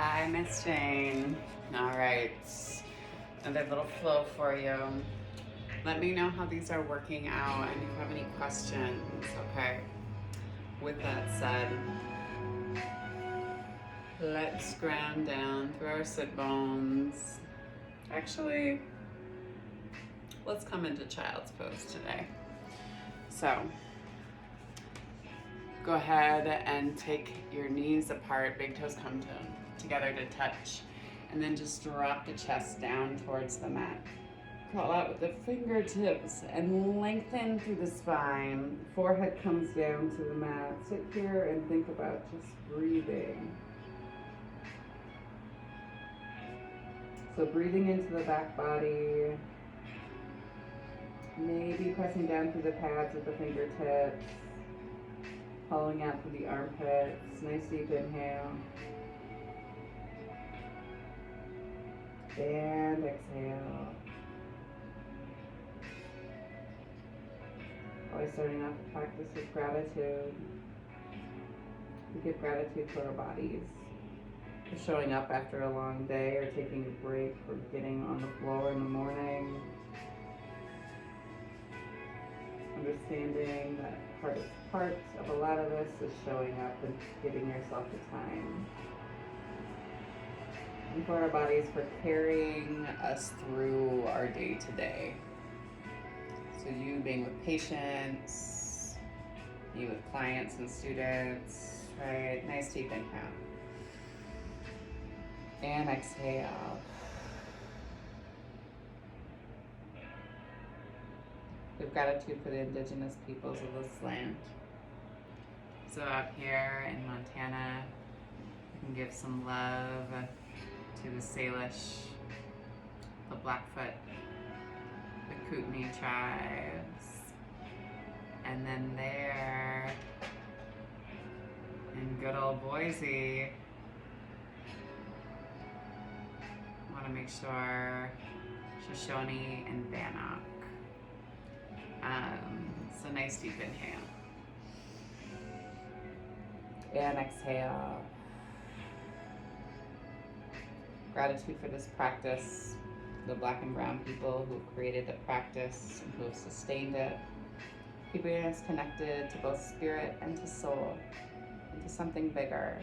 Hi, Miss Jane. All right, another little flow for you. Let me know how these are working out and if you have any questions, okay? With that said, let's ground down through our sit bones. Actually, let's come into child's pose today. So, go ahead and take your knees apart, big toes come together to touch, and then just drop the chest down towards the mat. Crawl out with the fingertips and lengthen through the spine. Forehead comes down to the mat. Sit here and think about just breathing. So breathing into the back body, maybe pressing down through the pads with the fingertips, hollowing out through the armpits. Nice deep inhale. And exhale. Always starting off the practice with gratitude. We give gratitude to our bodies for showing up after a long day or taking a break or getting on the floor in the morning. Understanding that hardest part of a lot of us is showing up and giving yourself the time. And for our bodies for carrying us through our day to day. So you being with patients, you with clients and students, right? Nice deep inhale. And exhale. We have gratitude for the indigenous peoples of this land. So out here in Montana, we can give some love to the Salish, the Blackfoot, the Kootenai tribes, and then there in good old Boise, I want to make sure Shoshone and Bannock. So nice deep inhale. And exhale. Gratitude for this practice, the Black and brown people who created the practice and who have sustained it, keeping us connected to both spirit and to soul, and to something bigger.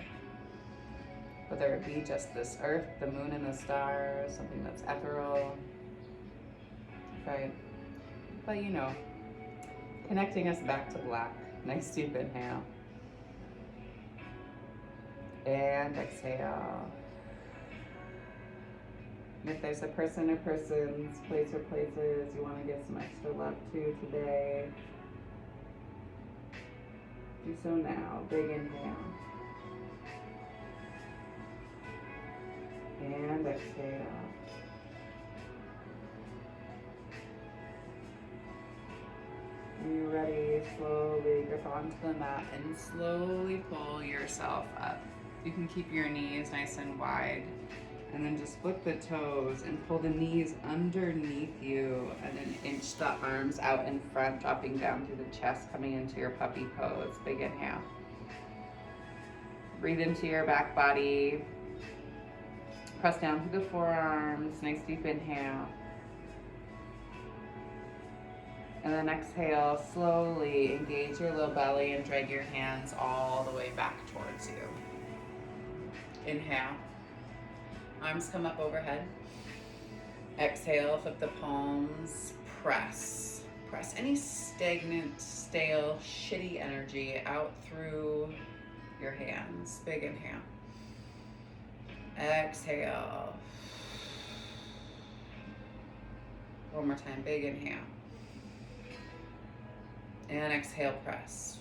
Whether it be just this earth, the moon and the stars, something that's ethereal, right? But you know, connecting us back to black. Nice deep inhale. And exhale. And if there's a person or persons, place or places you want to give some extra love to today, do so now. Big inhale. And exhale. When you're ready, slowly grip onto the mat and slowly pull yourself up. You can keep your knees nice and wide and then just flip the toes and pull the knees underneath you and then inch the arms out in front, dropping down through the chest, coming into your puppy pose. Big inhale. Breathe into your back body. Press down through the forearms. Nice deep inhale. And then exhale, slowly engage your low belly and drag your hands all the way back towards you. Inhale, arms come up overhead. Exhale, flip the palms, press. Press any stagnant, stale, shitty energy out through your hands. Big inhale. Exhale. One more time, big inhale. And exhale, press.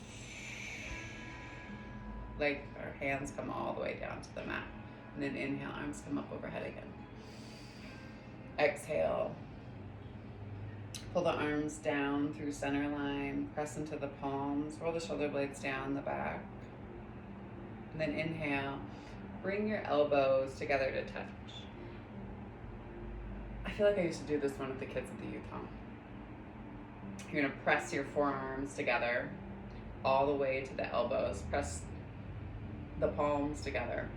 Like our hands come all the way down to the mat. And then inhale, arms come up overhead again. Exhale. Pull the arms down through center line. Press into the palms. Roll the shoulder blades down the back. And then inhale. Bring your elbows together to touch. I feel like I used to do this one with the kids at the youth home. You're gonna press your forearms together all the way to the elbows. Press the palms together.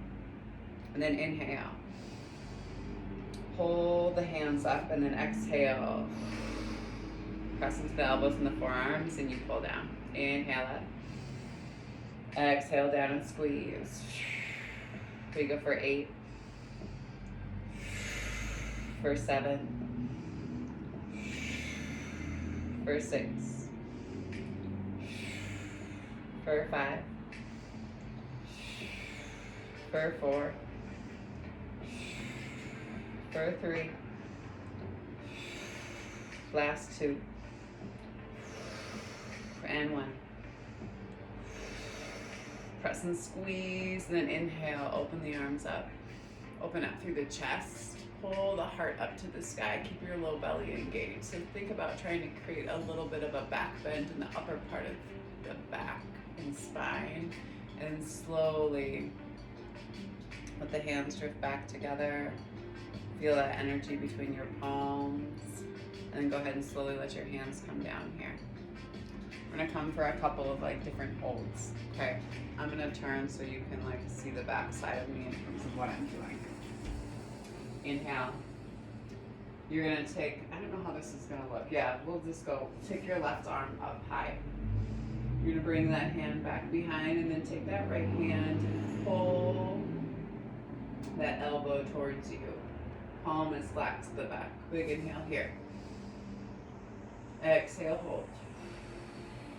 And then inhale. Hold the hands up and then exhale. Press into the elbows and the forearms and you pull down. Inhale up. Exhale down and squeeze. We go for 8. For 7. For 6. For 5. For 4. For 3. Last 2. And 1. Press and squeeze, and then inhale, open the arms up. Open up through the chest. Pull the heart up to the sky. Keep your low belly engaged. So think about trying to create a little bit of a back bend in the upper part of the back and spine. And slowly let the hands drift back together. Feel that energy between your palms. And then go ahead and slowly let your hands come down here. We're gonna come for a couple of different holds. Okay, I'm gonna turn so you can see the back side of me in terms of what I'm doing. Inhale. You're gonna take, I don't know how this is gonna look. Yeah, we'll just go, take your left arm up high. You're gonna bring that hand back behind and then take that right hand and pull that elbow towards you. Palm is flat to the back. Big inhale here. Exhale, hold.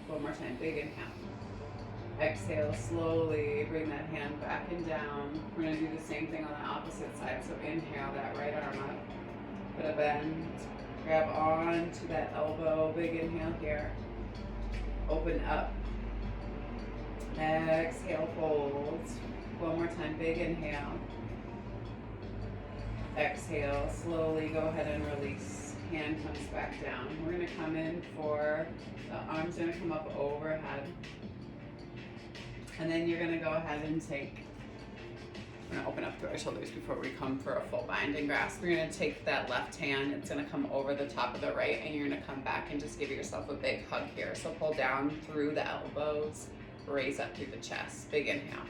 One more time, big inhale. Exhale, slowly bring that hand back and down. We're gonna do the same thing on the opposite side. So inhale, that right arm up. Put a bend, grab on to that elbow, big inhale here. Open up. Exhale, hold. One more time, big inhale. Exhale, slowly go ahead and release. Hand comes back down. We're gonna come in for, the arms are gonna come up overhead. And then you're gonna go ahead and take, we're gonna open up through our shoulders before we come for a full bind and grasp. We're gonna take that left hand, it's gonna come over the top of the right, and you're gonna come back and just give yourself a big hug here. So pull down through the elbows, raise up through the chest, big inhale.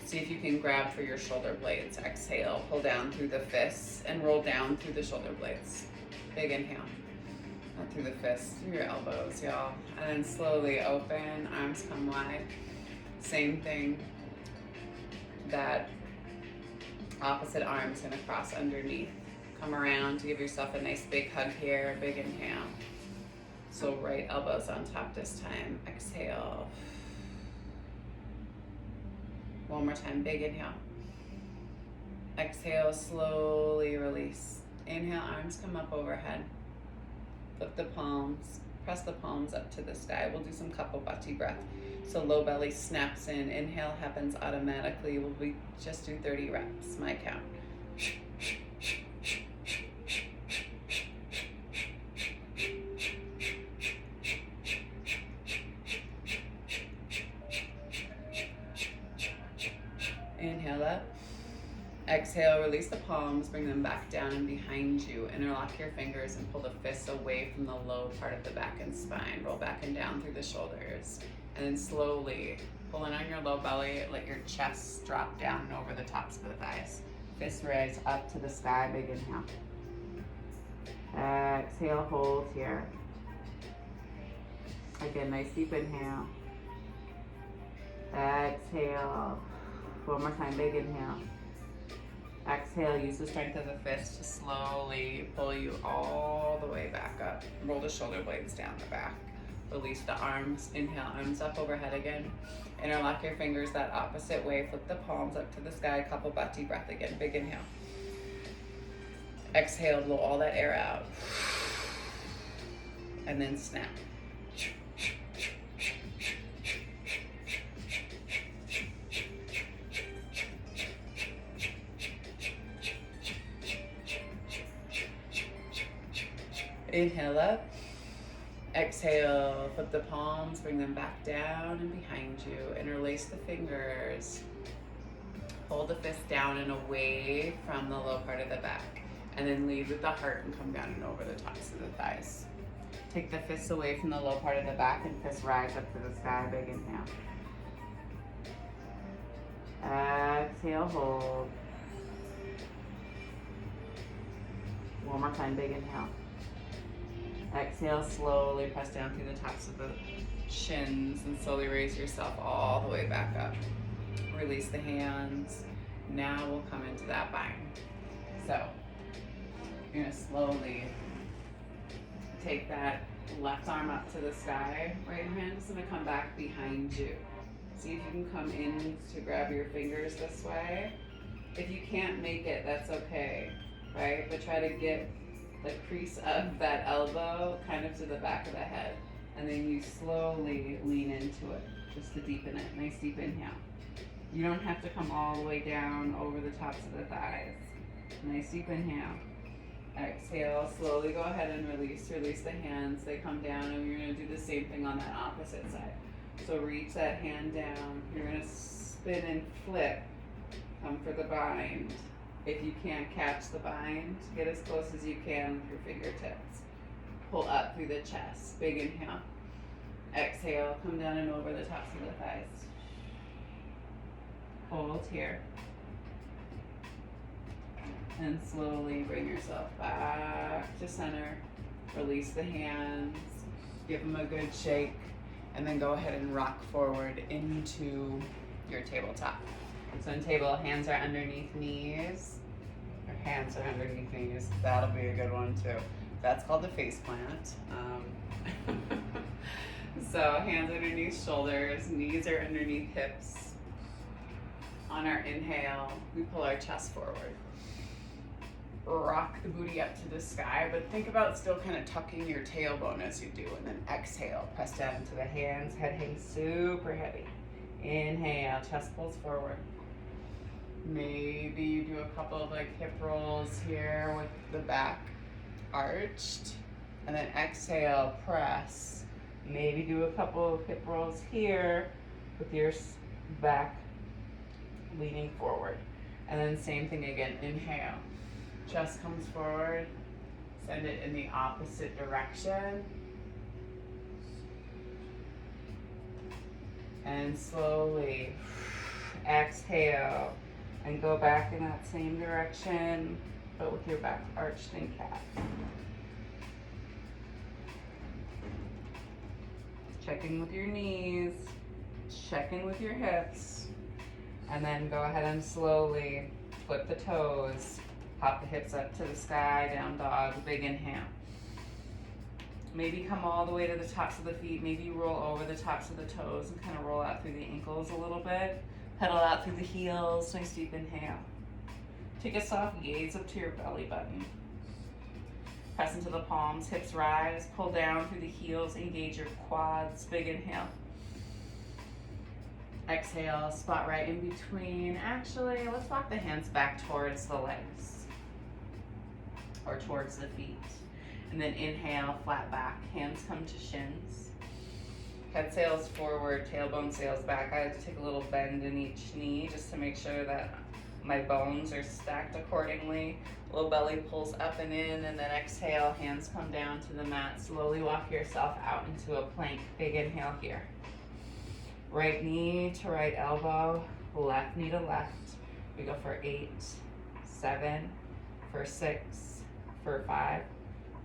See if you can grab for your shoulder blades. Exhale, pull down through the fists and roll down through the shoulder blades. Big inhale. Not through the fists, through your elbows, y'all. And then slowly open, arms come wide. Same thing. That opposite arm's gonna cross underneath. Come around to give yourself a nice big hug here. Big inhale. So right elbows on top this time. Exhale. One more time, big inhale. Exhale, slowly release. Inhale, arms come up overhead. Flip the palms, press the palms up to the sky. We'll do some Kapalabhati breath. So low belly snaps in. Inhale happens automatically. We'll just do 30 reps, my count. Inhale up. Exhale, release the palms, bring them back down and behind you. Interlock your fingers and pull the fists away from the low part of the back and spine. Roll back and down through the shoulders. And then slowly pull in on your low belly, let your chest drop down and over the tops of the thighs. Fists rise up to the sky, big inhale. Exhale, hold here. Again, nice deep inhale. Exhale. One more time, big inhale. Exhale, use the strength of the fist to slowly pull you all the way back up. Roll the shoulder blades down the back. Release the arms. Inhale, arms up overhead again. Interlock your fingers that opposite way. Flip the palms up to the sky. Kapalabhati breath again. Big inhale. Exhale, blow all that air out. And then snap. Inhale up. Exhale, flip the palms, bring them back down and behind you. Interlace the fingers. Hold the fist down and away from the low part of the back. And then lead with the heart and come down and over the tops of the thighs. Take the fists away from the low part of the back and fists rise up to the sky. Big inhale. Exhale, hold. One more time, big inhale. Exhale, slowly press down through the tops of the shins and slowly raise yourself all the way back up. Release the hands. Now we'll come into that bind. So you're gonna slowly take that left arm up to the sky. Right hand is gonna come back behind you. See if you can come in to grab your fingers this way. If you can't make it, that's okay, right? But try to get the crease of that elbow kind of to the back of the head. And then you slowly lean into it, just to deepen it. Nice deep inhale. You don't have to come all the way down over the tops of the thighs. Nice deep inhale. Exhale, slowly go ahead and release. Release the hands, they come down, and you're gonna do the same thing on that opposite side. So reach that hand down. You're gonna spin and flip. Come for the bind. If you can't catch the bind, get as close as you can with your fingertips. Pull up through the chest. Big inhale. Exhale, come down and over the tops of the thighs. Hold here. And slowly bring yourself back to center. Release the hands. Give them a good shake. And then go ahead and rock forward into your tabletop. So in table, hands are underneath knees. Your hands are underneath knees. That'll be a good one too. That's called the face plant. So hands underneath shoulders, knees are underneath hips. On our inhale, we pull our chest forward. Rock the booty up to the sky, but think about still kind of tucking your tailbone as you do. And then exhale, press down into the hands, head hangs super heavy. Inhale, chest pulls forward. Maybe you do a couple of like hip rolls here with the back arched. And then exhale, press. Maybe do a couple of hip rolls here with your back leaning forward. And then same thing again, inhale. Chest comes forward, send it in the opposite direction. And slowly exhale and go back in that same direction, but with your back arched in cat. Checking with your knees, checking with your hips, and then go ahead and slowly flip the toes. Pop the hips up to the sky, down dog, big inhale. Maybe come all the way to the tops of the feet. Maybe you roll over the tops of the toes and kind of roll out through the ankles a little bit. Pedal out through the heels, nice deep inhale. Take a soft gaze up to your belly button. Press into the palms, hips rise, pull down through the heels, engage your quads, big inhale. Exhale, spot right in between. Actually, let's walk the hands back towards the legs or towards the feet. And then inhale, flat back, hands come to shins. Head sails forward, tailbone sails back. I have to take a little bend in each knee just to make sure that my bones are stacked accordingly. Little belly pulls up and in, and then exhale, hands come down to the mat. Slowly walk yourself out into a plank. Big inhale here. Right knee to right elbow, left knee to left. We go for 8, 7, for 6, for 5,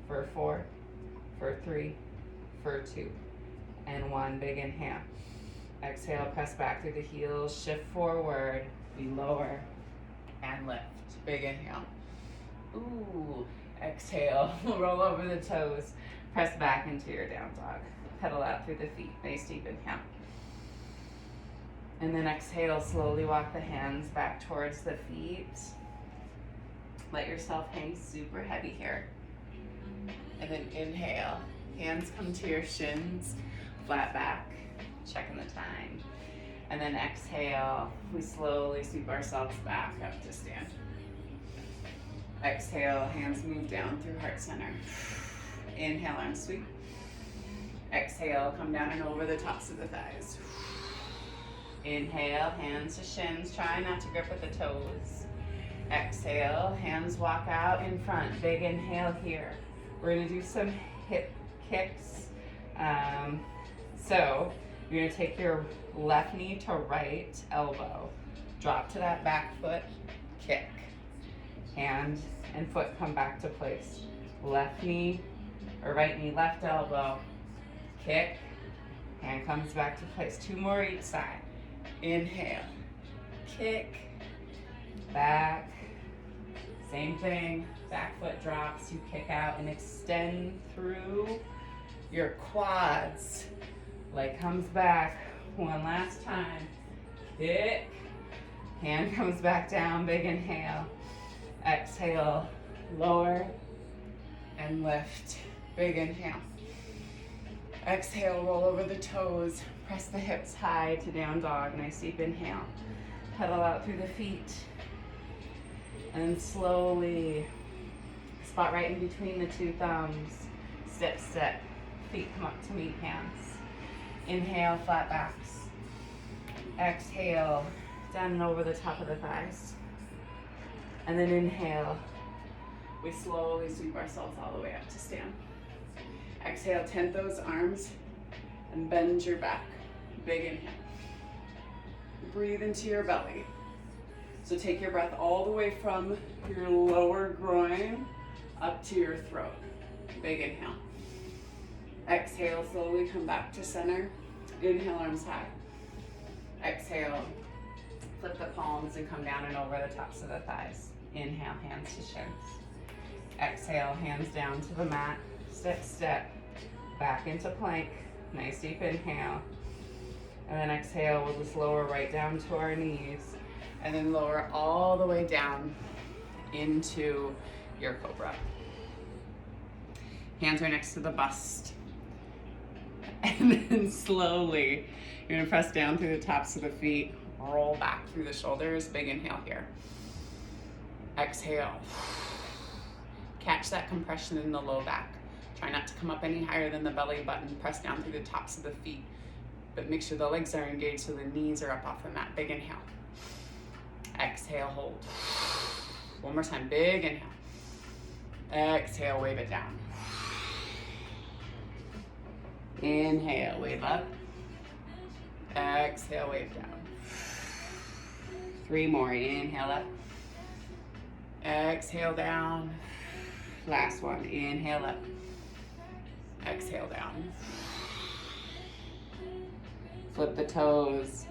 for 4, for 3, for 2, and 1. Big inhale. Exhale, press back through the heels, shift forward, we lower, and lift. Big inhale. Ooh, exhale, roll over the toes, press back into your down dog. Pedal out through the feet, nice deep inhale. And then exhale, slowly walk the hands back towards the feet. Let yourself hang super heavy here. And then inhale, hands come to your shins, flat back, checking the time. And then exhale, we slowly sweep ourselves back up to stand. Exhale, hands move down through heart center. Inhale, arm sweep. Exhale, come down and over the tops of the thighs. Inhale, hands to shins, try not to grip with the toes. Exhale, hands walk out in front. Big inhale here. We're gonna do some hip kicks. So you're gonna take your left knee to right elbow. Drop to that back foot, kick. Hand and foot come back to place. Left knee or right knee, left elbow, kick. Hand comes back to place. 2 more each side. Inhale, kick, back. Same thing, back foot drops, you kick out and extend through your quads. Leg comes back, one last time. Kick, hand comes back down, big inhale. Exhale, lower and lift, big inhale. Exhale, roll over the toes, press the hips high to down dog, nice deep inhale. Pedal out through the feet. And then slowly, spot right in between the 2 thumbs, step, step, feet come up to meet hands. Inhale, flat backs. Exhale, down and over the top of the thighs. And then inhale, we slowly sweep ourselves all the way up to stand. Exhale, tent those arms and bend your back. Big inhale. Breathe into your belly. So take your breath all the way from your lower groin up to your throat. Big inhale. Exhale, slowly come back to center. Inhale, arms high. Exhale, flip the palms and come down and over the tops of the thighs. Inhale, hands to shins. Exhale, hands down to the mat. Step, step, back into plank. Nice deep inhale. And then exhale, we'll just lower right down to our knees. And then lower all the way down into your cobra. Hands are next to the bust. And then slowly, you're gonna press down through the tops of the feet, roll back through the shoulders, big inhale here. Exhale. Catch that compression in the low back. Try not to come up any higher than the belly button. Press down through the tops of the feet, but make sure the legs are engaged so the knees are up off the mat. Big inhale. Exhale, hold. One more time, big inhale. Exhale, wave it down. Inhale, wave up. Exhale, wave down. 3 more, inhale up. Exhale down. Last one, inhale up. Exhale down. Flip the toes,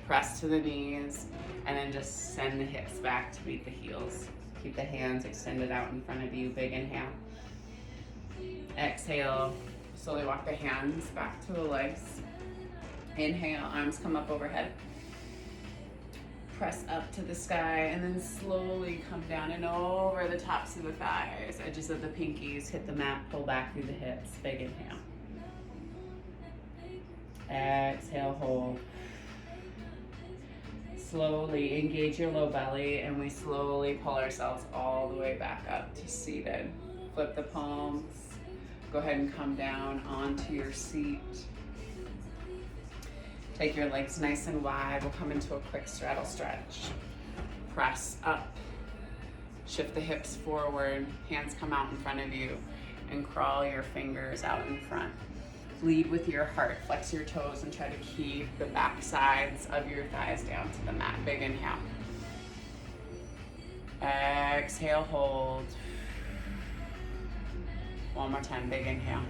press to the knees, and then just send the hips back to meet the heels. Keep the hands extended out in front of you, big inhale. Exhale, slowly walk the hands back to the legs. Inhale, arms come up overhead. Press up to the sky, and then slowly come down and over the tops of the thighs, edges of the pinkies, hit the mat, pull back through the hips, big inhale. Exhale, hold. Slowly engage your low belly, and we slowly pull ourselves all the way back up to seated. Flip the palms. Go ahead and come down onto your seat. Take your legs nice and wide. We'll come into a quick straddle stretch. Press up. Shift the hips forward. Hands come out in front of you, and crawl your fingers out in front. Lead with your heart. Flex your toes and try to keep the back sides of your thighs down to the mat. Big inhale. Exhale, hold. One more time, big inhale.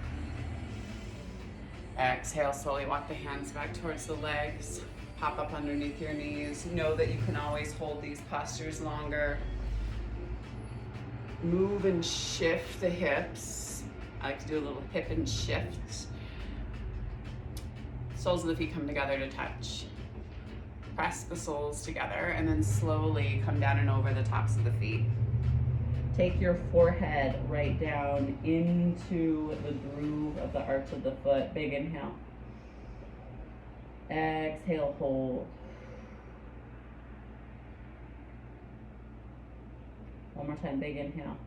Exhale, slowly walk the hands back towards the legs. Pop up underneath your knees. Know that you can always hold these postures longer. Move and shift the hips. I like to do a little hip and shift. Soles of the feet come together to touch. Press the soles together and then slowly come down and over the tops of the feet. Take your forehead right down into the groove of the arch of the foot. Big inhale. Exhale, hold. One more time, big inhale.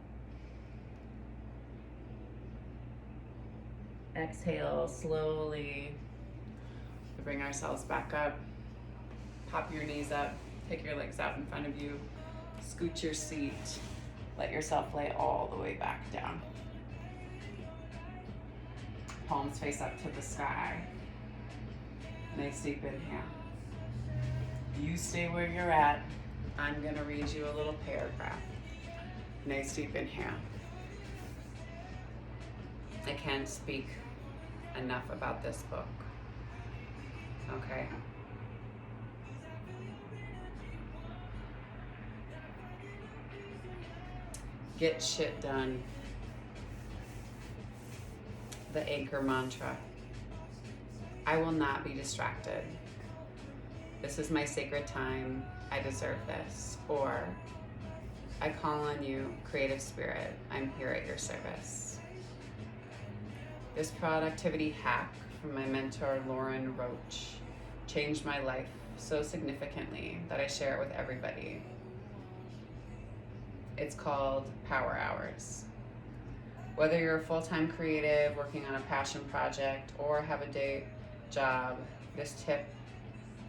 Exhale, slowly. We bring ourselves back up. Pop your knees up. Take your legs out in front of you. Scoot your seat. Let yourself lay all the way back down. Palms face up to the sky. Nice deep inhale. You stay where you're at. I'm going to read you a little paragraph. Nice deep inhale. I can't speak enough about this book. Okay? Get shit done. The anchor mantra. I will not be distracted. This is my sacred time. I deserve this. Or, I call on you, creative spirit. I'm here at your service. This productivity hack from my mentor, Lauren Roach, changed my life so significantly that I share it with everybody. It's called Power Hours. Whether you're a full-time creative working on a passion project or have a day job, this tip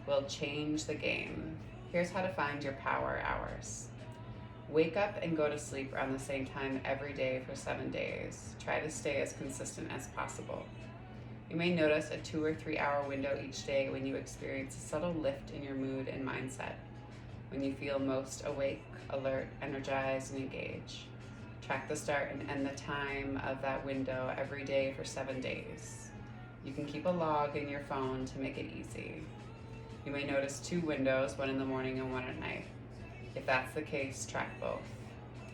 will change the game. Here's how to find your power hours. Wake up and go to sleep around the same time every day for 7 days. Try to stay as consistent as possible. You may notice a 2 or 3 hour window each day when you experience a subtle lift in your mood and mindset, when you feel most awake, alert, energized, and engaged. Track the start and end the time of that window every day for 7 days. You can keep a log in your phone to make it easy. You may notice 2 windows, one in the morning and one at night. If that's the case, track both.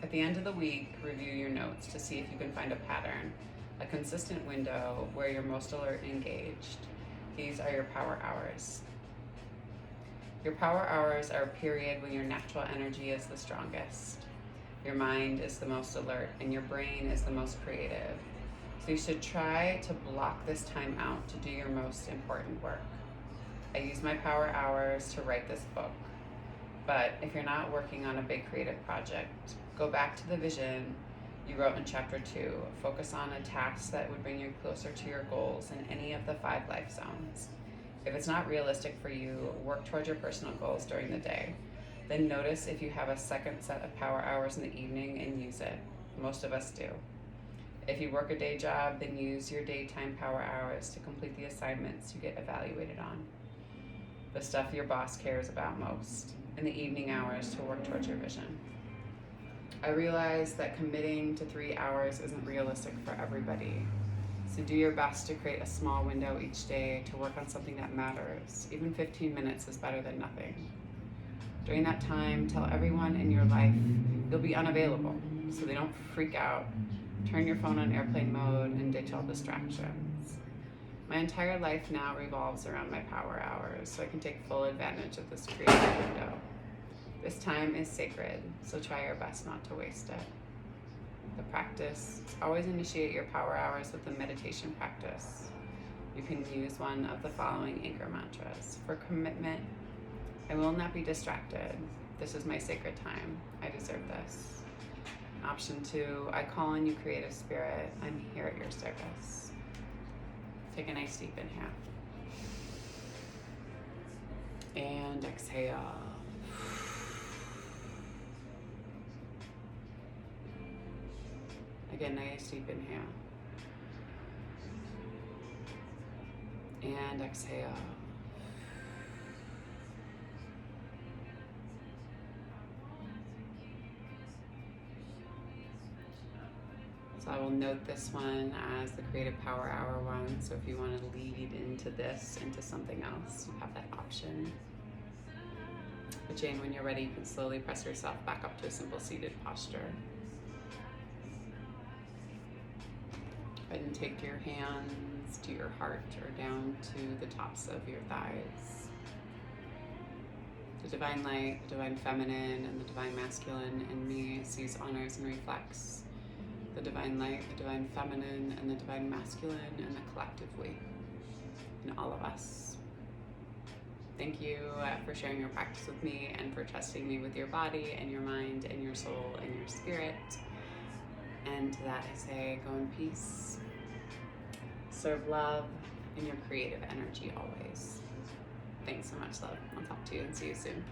At the end of the week, review your notes to see if you can find a pattern, a consistent window where you're most alert and engaged. These are your power hours. Your power hours are a period when your natural energy is the strongest. Your mind is the most alert and your brain is the most creative. So you should try to block this time out to do your most important work. I use my power hours to write this book. But if you're not working on a big creative project, go back to the vision you wrote in chapter 2. Focus on a task that would bring you closer to your goals in any of the 5 life zones. If it's not realistic for you, work towards your personal goals during the day. Then notice if you have a second set of power hours in the evening and use it. Most of us do. If you work a day job, then use your daytime power hours to complete the assignments you get evaluated on. The stuff your boss cares about most. In the evening hours to work towards your vision. I realize that committing to 3 hours isn't realistic for everybody. So do your best to create a small window each day to work on something that matters. Even 15 minutes is better than nothing. During that time, tell everyone in your life you'll be unavailable so they don't freak out. Turn your phone on airplane mode and ditch all distractions. My entire life now revolves around my power hours, so I can take full advantage of this creative window. This time is sacred, so try your best not to waste it. The practice: always initiate your power hours with a meditation practice. You can use one of the following anchor mantras. For commitment, I will not be distracted. This is my sacred time. I deserve this. Option 2, I call on you, creative spirit. I'm here at your service. Take a nice deep inhale. And exhale. Again, nice deep inhale. And exhale. So I will note this one as the Creative Power Hour one. So if you want to lead into this, into something else, you have that option. But Jane, when you're ready, you can slowly press yourself back up to a simple seated posture. And take your hands to your heart or down to the tops of your thighs. The divine light, the divine feminine, and the divine masculine in me sees, honors, and reflects the divine light, the divine feminine, and the divine masculine in the collective we, in all of us. Thank you for sharing your practice with me and for trusting me with your body and your mind and your soul and your spirit. And to that I say, go in peace, serve love, and your creative energy always. Thanks so much, love. I'll talk to you and see you soon.